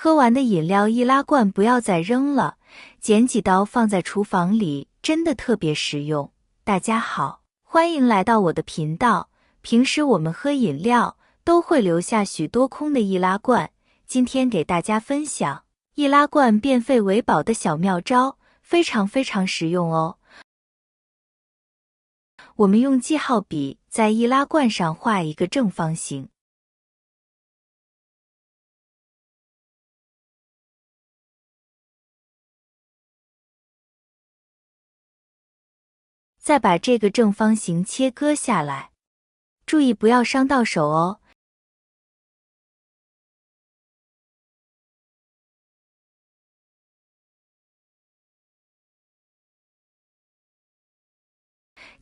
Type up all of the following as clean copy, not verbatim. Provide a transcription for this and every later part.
喝完的饮料易拉罐不要再扔了，剪几刀放在厨房里，真的特别实用。大家好，欢迎来到我的频道。平时我们喝饮料都会留下许多空的易拉罐，今天给大家分享易拉罐变废为宝的小妙招，非常实用哦。我们用记号笔在易拉罐上画一个正方形，再把这个正方形切割下来，注意不要伤到手哦。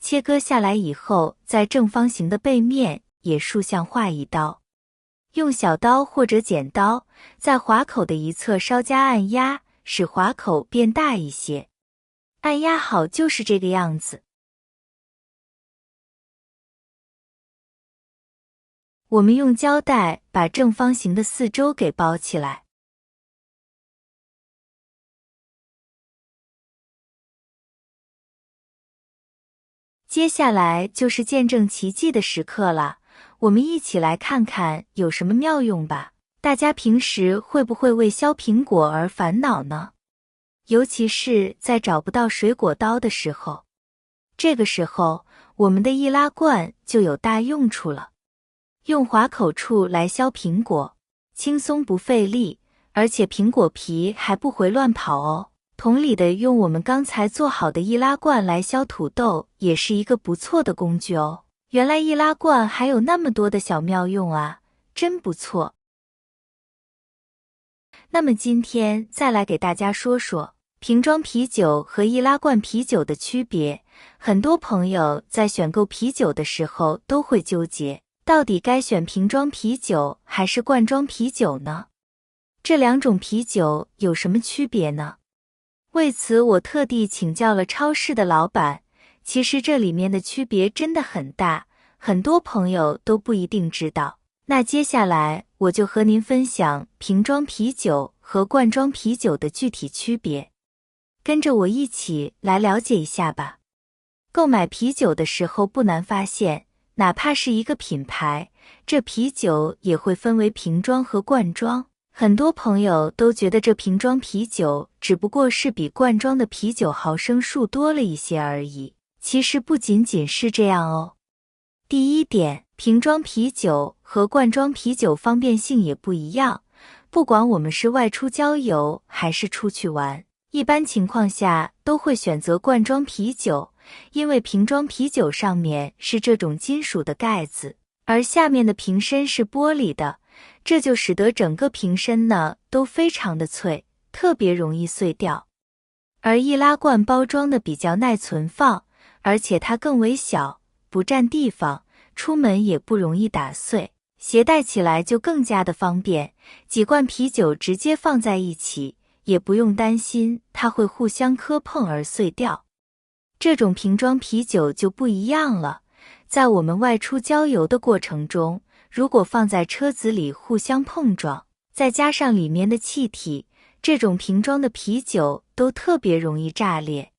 切割下来以后，在正方形的背面也竖向画一刀，用小刀或者剪刀在划口的一侧稍加按压，使划口变大一些。按压好就是这个样子。我们用胶带把正方形的四周给包起来。接下来就是见证奇迹的时刻了，我们一起来看看有什么妙用吧。大家平时会不会为削苹果而烦恼呢？尤其是在找不到水果刀的时候，这个时候我们的易拉罐就有大用处了。用划口处来削苹果，轻松不费力，而且苹果皮还不会乱跑哦。同理的，用我们刚才做好的易拉罐来削土豆也是一个不错的工具哦。原来易拉罐还有那么多的小妙用啊，真不错。那么今天再来给大家说说瓶装啤酒和易拉罐啤酒的区别。很多朋友在选购啤酒的时候都会纠结，到底该选瓶装啤酒还是罐装啤酒呢？这两种啤酒有什么区别呢？为此我特地请教了超市的老板，其实这里面的区别真的很大，很多朋友都不一定知道。那接下来我就和您分享瓶装啤酒和罐装啤酒的具体区别，跟着我一起来了解一下吧。购买啤酒的时候不难发现，哪怕是一个品牌，这啤酒也会分为瓶装和罐装。很多朋友都觉得这瓶装啤酒只不过是比罐装的啤酒毫升数多了一些而已，其实不仅仅是这样哦。第一点，瓶装啤酒和罐装啤酒方便性也不一样，不管我们是外出郊游还是出去玩，一般情况下都会选择罐装啤酒，因为瓶装啤酒上面是这种金属的盖子，而下面的瓶身是玻璃的，这就使得整个瓶身呢都非常的脆，特别容易碎掉。而易拉罐包装的比较耐存放，而且它更为小，不占地方，出门也不容易打碎，携带起来就更加的方便，几罐啤酒直接放在一起，也不用担心它会互相磕碰而碎掉。这种瓶装啤酒就不一样了，在我们外出郊游的过程中，如果放在车子里互相碰撞，再加上里面的气体，这种瓶装的啤酒都特别容易炸裂。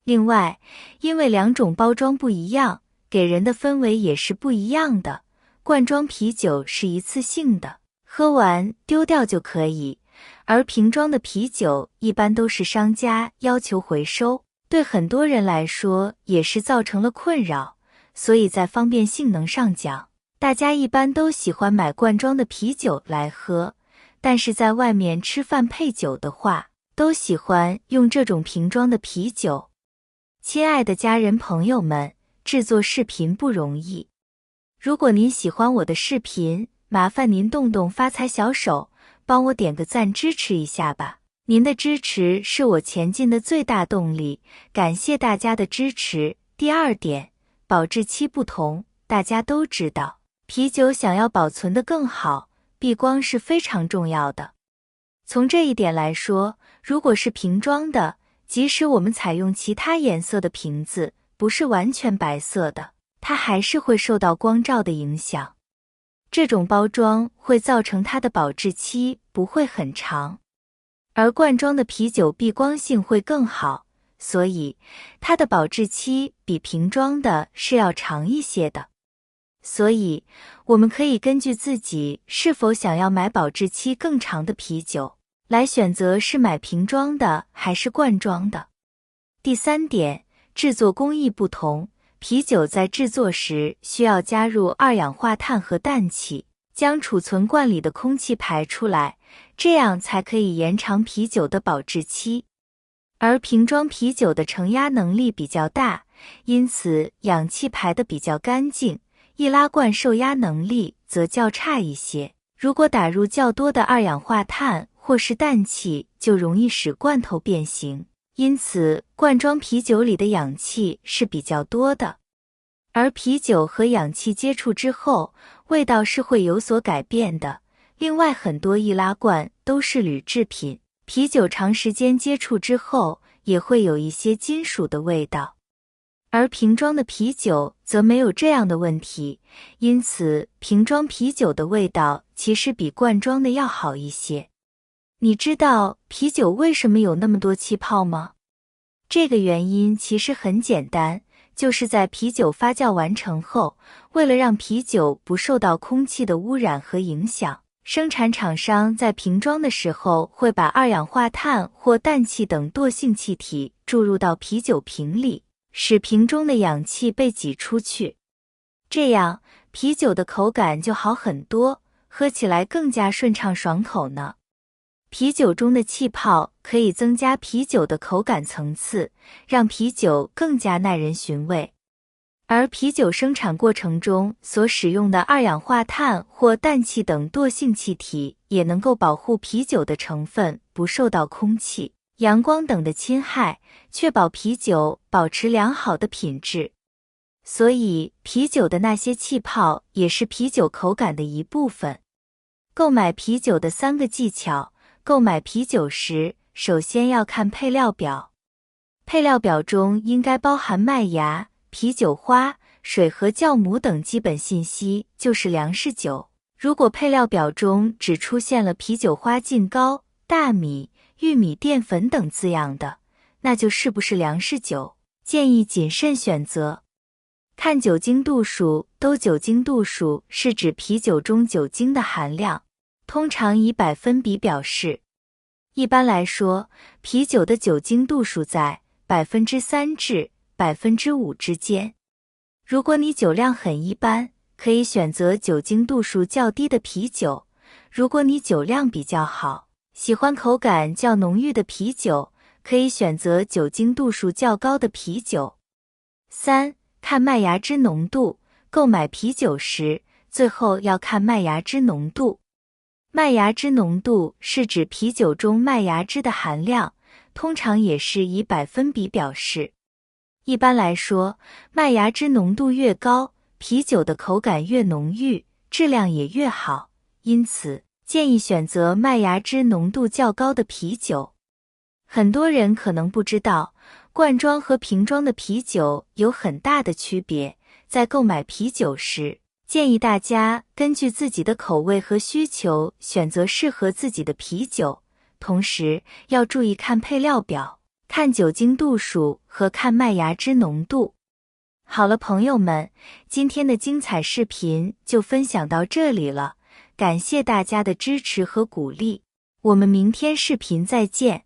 另外，因为两种包装不一样，给人的氛围也是不一样的。罐装啤酒是一次性的，喝完丢掉就可以，而瓶装的啤酒一般都是商家要求回收，对很多人来说也是造成了困扰，所以在方便性能上讲，大家一般都喜欢买罐装的啤酒来喝，但是在外面吃饭配酒的话，都喜欢用这种瓶装的啤酒。亲爱的家人朋友们，制作视频不容易。如果您喜欢我的视频，麻烦您动动发财小手，帮我点个赞支持一下吧。您的支持是我前进的最大动力，感谢大家的支持。第二点，保质期不同，大家都知道，啤酒想要保存得更好，避光是非常重要的。从这一点来说，如果是瓶装的，即使我们采用其他颜色的瓶子，不是完全白色的，它还是会受到光照的影响。这种包装会造成它的保质期不会很长。而罐装的啤酒避光性会更好，所以它的保质期比瓶装的是要长一些的。所以，我们可以根据自己是否想要买保质期更长的啤酒，来选择是买瓶装的还是罐装的。第3点，制作工艺不同，啤酒在制作时需要加入二氧化碳和氮气，将储存罐里的空气排出来，这样才可以延长啤酒的保质期。而瓶装啤酒的承压能力比较大，因此氧气排得比较干净，易拉罐受压能力则较差一些，如果打入较多的二氧化碳或是氮气，就容易使罐头变形，因此罐装啤酒里的氧气是比较多的。而啤酒和氧气接触之后，味道是会有所改变的。另外，很多易拉罐都是铝制品，啤酒长时间接触之后也会有一些金属的味道。而瓶装的啤酒则没有这样的问题，因此瓶装啤酒的味道其实比罐装的要好一些。你知道啤酒为什么有那么多气泡吗？这个原因其实很简单，就是在啤酒发酵完成后，为了让啤酒不受到空气的污染和影响，生产厂商在瓶装的时候会把二氧化碳或氮气等惰性气体注入到啤酒瓶里，使瓶中的氧气被挤出去，这样啤酒的口感就好很多，喝起来更加顺畅爽口呢。啤酒中的气泡可以增加啤酒的口感层次，让啤酒更加耐人寻味。而啤酒生产过程中所使用的二氧化碳或氮气等惰性气体，也能够保护啤酒的成分不受到空气、阳光等的侵害，确保啤酒保持良好的品质。所以，啤酒的那些气泡也是啤酒口感的一部分。购买啤酒的3个技巧。购买啤酒时，首先要看配料表。配料表中应该包含麦芽、啤酒花、水和酵母等基本信息，就是粮食酒。如果配料表中只出现了啤酒花浸膏、大米、玉米淀粉等字样的，那就是不是粮食酒，建议谨慎选择。看酒精度数，酒精度数是指啤酒中酒精的含量，通常以百分比表示。一般来说，啤酒的酒精度数在 3% 至 5% 之间。如果你酒量很一般，可以选择酒精度数较低的啤酒；如果你酒量比较好，喜欢口感较浓郁的啤酒，可以选择酒精度数较高的啤酒。3. 看麦芽汁浓度。购买啤酒时，最后要看麦芽汁浓度。麦芽汁浓度是指啤酒中麦芽汁的含量，通常也是以百分比表示。一般来说，麦芽汁浓度越高，啤酒的口感越浓郁，质量也越好，因此建议选择麦芽汁浓度较高的啤酒。很多人可能不知道，罐装和瓶装的啤酒有很大的区别，在购买啤酒时，建议大家根据自己的口味和需求选择适合自己的啤酒，同时要注意看配料表，看酒精度数和看麦芽汁浓度。好了，朋友们，今天的精彩视频就分享到这里了，感谢大家的支持和鼓励，我们明天视频再见。